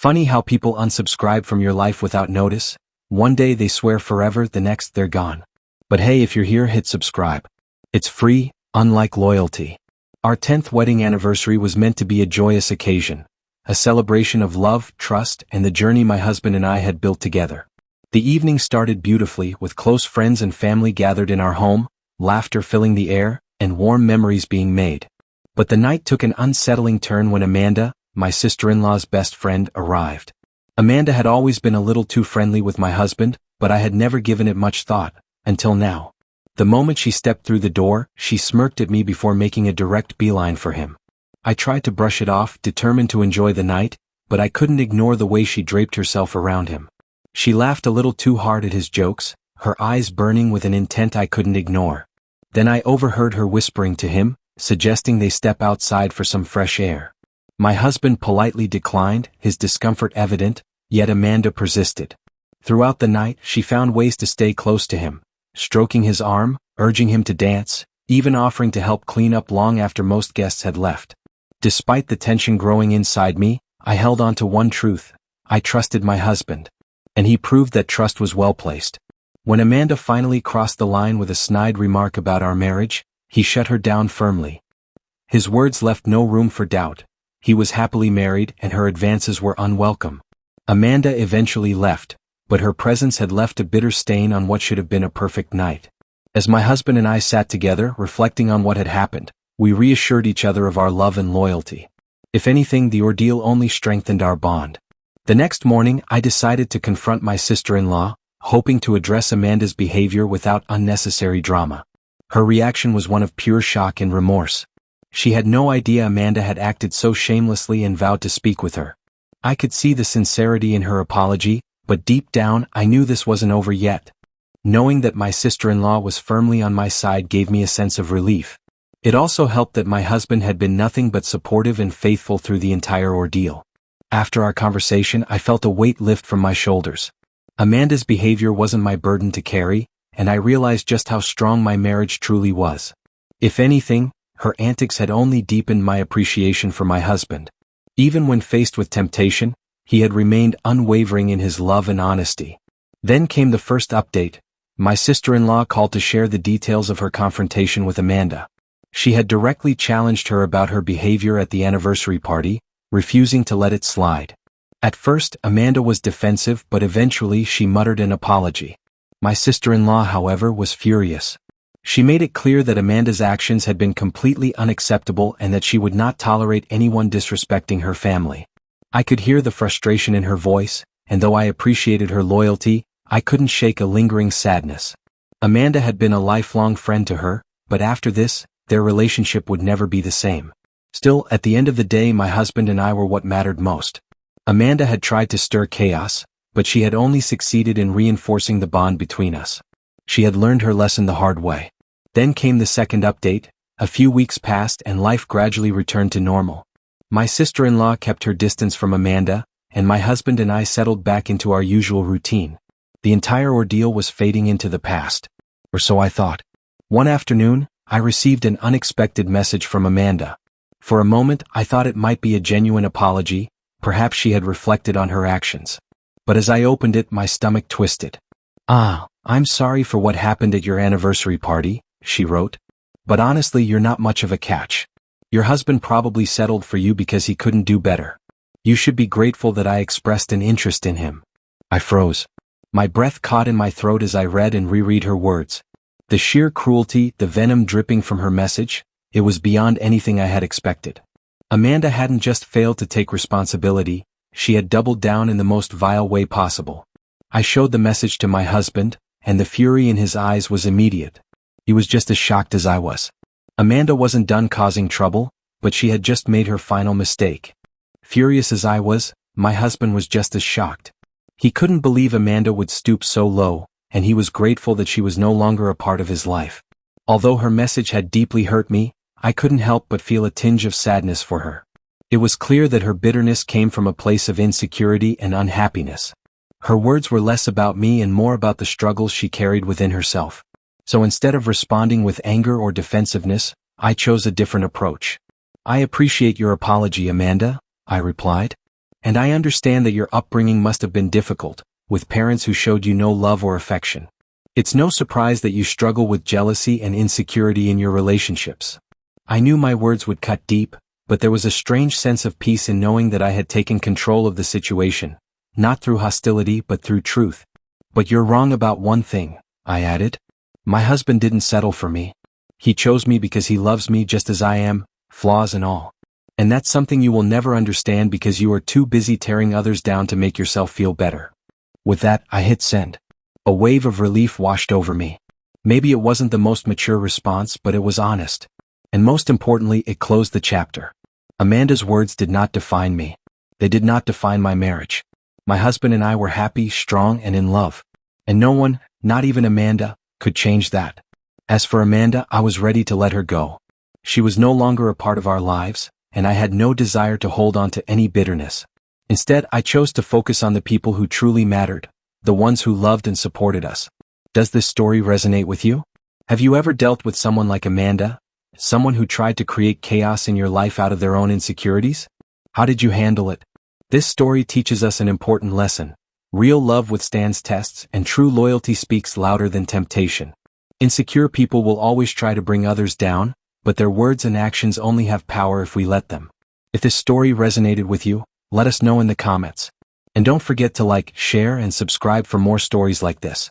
Funny how people unsubscribe from your life without notice. One day they swear forever, the next they're gone. But hey, if you're here, hit subscribe. It's free, unlike loyalty. Our 10th wedding anniversary was meant to be a joyous occasion, a celebration of love, trust, and the journey my husband and I had built together. The evening started beautifully, with close friends and family gathered in our home, laughter filling the air, and warm memories being made. But the night took an unsettling turn when Amanda, my sister-in-law's best friend, arrived. Amanda had always been a little too friendly with my husband, but I had never given it much thought, until now. The moment she stepped through the door, she smirked at me before making a direct beeline for him. I tried to brush it off, determined to enjoy the night, but I couldn't ignore the way she draped herself around him. She laughed a little too hard at his jokes, her eyes burning with an intent I couldn't ignore. Then I overheard her whispering to him, suggesting they step outside for some fresh air. My husband politely declined, his discomfort evident, yet Amanda persisted. Throughout the night, she found ways to stay close to him, stroking his arm, urging him to dance, even offering to help clean up long after most guests had left. Despite the tension growing inside me, I held on to one truth: I trusted my husband. And he proved that trust was well placed. When Amanda finally crossed the line with a snide remark about our marriage, he shut her down firmly. His words left no room for doubt. He was happily married, and her advances were unwelcome. Amanda eventually left, but her presence had left a bitter stain on what should have been a perfect night. As my husband and I sat together, reflecting on what had happened, we reassured each other of our love and loyalty. If anything, the ordeal only strengthened our bond. The next morning, I decided to confront my sister-in-law, hoping to address Amanda's behavior without unnecessary drama. Her reaction was one of pure shock and remorse. She had no idea Amanda had acted so shamelessly and vowed to speak with her. I could see the sincerity in her apology, but deep down, I knew this wasn't over yet. Knowing that my sister-in-law was firmly on my side gave me a sense of relief. It also helped that my husband had been nothing but supportive and faithful through the entire ordeal. After our conversation, I felt a weight lift from my shoulders. Amanda's behavior wasn't my burden to carry, and I realized just how strong my marriage truly was. If anything, her antics had only deepened my appreciation for my husband. Even when faced with temptation, he had remained unwavering in his love and honesty. Then came the first update. My sister-in-law called to share the details of her confrontation with Amanda. She had directly challenged her about her behavior at the anniversary party, refusing to let it slide. At first, Amanda was defensive, but eventually she muttered an apology. My sister-in-law, however, was furious. She made it clear that Amanda's actions had been completely unacceptable and that she would not tolerate anyone disrespecting her family. I could hear the frustration in her voice, and though I appreciated her loyalty, I couldn't shake a lingering sadness. Amanda had been a lifelong friend to her, but after this, their relationship would never be the same. Still, at the end of the day, my husband and I were what mattered most. Amanda had tried to stir chaos, but she had only succeeded in reinforcing the bond between us. She had learned her lesson the hard way. Then came the second update. A few weeks passed and life gradually returned to normal. My sister-in-law kept her distance from Amanda, and my husband and I settled back into our usual routine. The entire ordeal was fading into the past. Or so I thought. One afternoon, I received an unexpected message from Amanda. For a moment, I thought it might be a genuine apology, perhaps she had reflected on her actions. But as I opened it, my stomach twisted. I'm sorry for what happened at your anniversary party, she wrote. But honestly, you're not much of a catch. Your husband probably settled for you because he couldn't do better. You should be grateful that I expressed an interest in him. I froze. My breath caught in my throat as I read and reread her words. The sheer cruelty, the venom dripping from her message, it was beyond anything I had expected. Amanda hadn't just failed to take responsibility, she had doubled down in the most vile way possible. I showed the message to my husband, and the fury in his eyes was immediate. He was just as shocked as I was. Amanda wasn't done causing trouble, but she had just made her final mistake. Furious as I was, my husband was just as shocked. He couldn't believe Amanda would stoop so low, and he was grateful that she was no longer a part of his life. Although her message had deeply hurt me, I couldn't help but feel a tinge of sadness for her. It was clear that her bitterness came from a place of insecurity and unhappiness. Her words were less about me and more about the struggles she carried within herself. So instead of responding with anger or defensiveness, I chose a different approach. I appreciate your apology, Amanda, I replied. And I understand that your upbringing must have been difficult, with parents who showed you no love or affection. It's no surprise that you struggle with jealousy and insecurity in your relationships. I knew my words would cut deep, but there was a strange sense of peace in knowing that I had taken control of the situation, not through hostility but through truth. But you're wrong about one thing, I added. My husband didn't settle for me. He chose me because he loves me just as I am, flaws and all. And that's something you will never understand because you are too busy tearing others down to make yourself feel better. With that, I hit send. A wave of relief washed over me. Maybe it wasn't the most mature response, but it was honest. And most importantly, it closed the chapter. Amanda's words did not define me. They did not define my marriage. My husband and I were happy, strong, and in love. And no one, not even Amanda, could change that. As for Amanda, I was ready to let her go. She was no longer a part of our lives, and I had no desire to hold on to any bitterness. Instead, I chose to focus on the people who truly mattered, the ones who loved and supported us. Does this story resonate with you? Have you ever dealt with someone like Amanda? Someone who tried to create chaos in your life out of their own insecurities? How did you handle it? This story teaches us an important lesson. Real love withstands tests, and true loyalty speaks louder than temptation. Insecure people will always try to bring others down, but their words and actions only have power if we let them. If this story resonated with you, let us know in the comments. And don't forget to like, share, and subscribe for more stories like this.